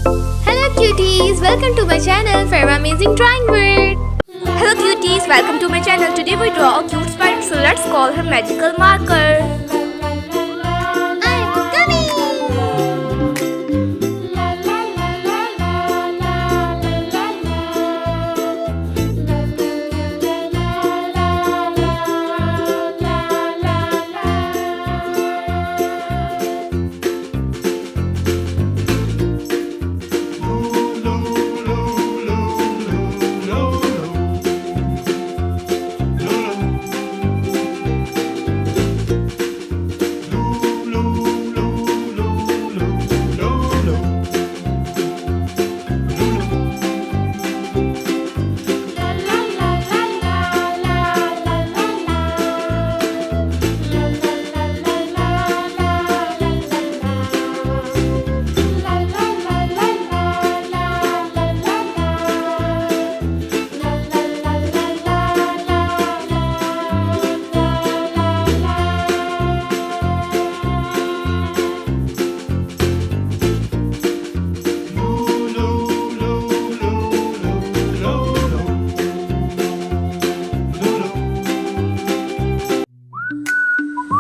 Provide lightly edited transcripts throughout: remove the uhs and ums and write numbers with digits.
Hello cuties, welcome to my channel Farwa Amazing Drawing World. Hello cuties, welcome to my channel. Today we draw a cute spider, so let's call her magical marker. I'm coming.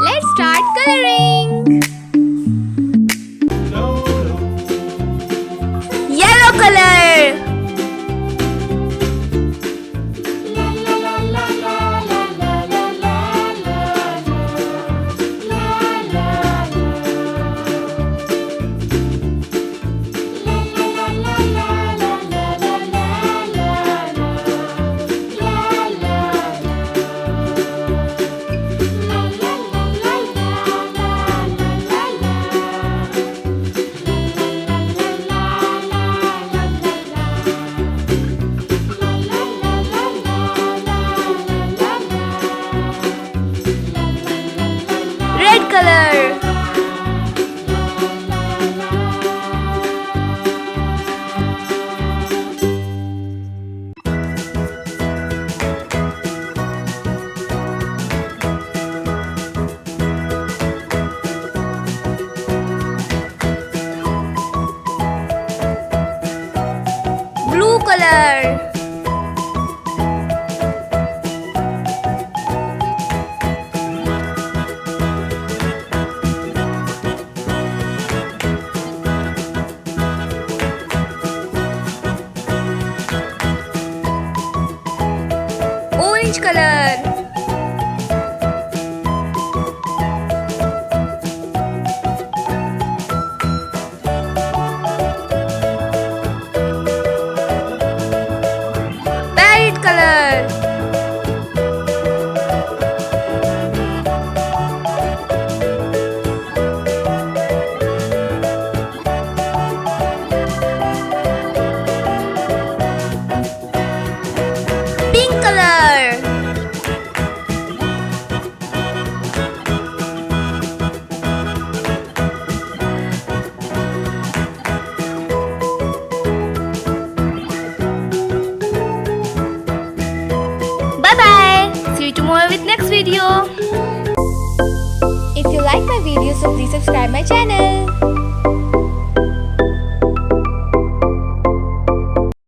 Let's start coloring. Yellow color. Red color. Blue color. Orange color. Parrot color. Pink color. Bye bye. See you tomorrow with next video. If you like my video, so please subscribe my channel.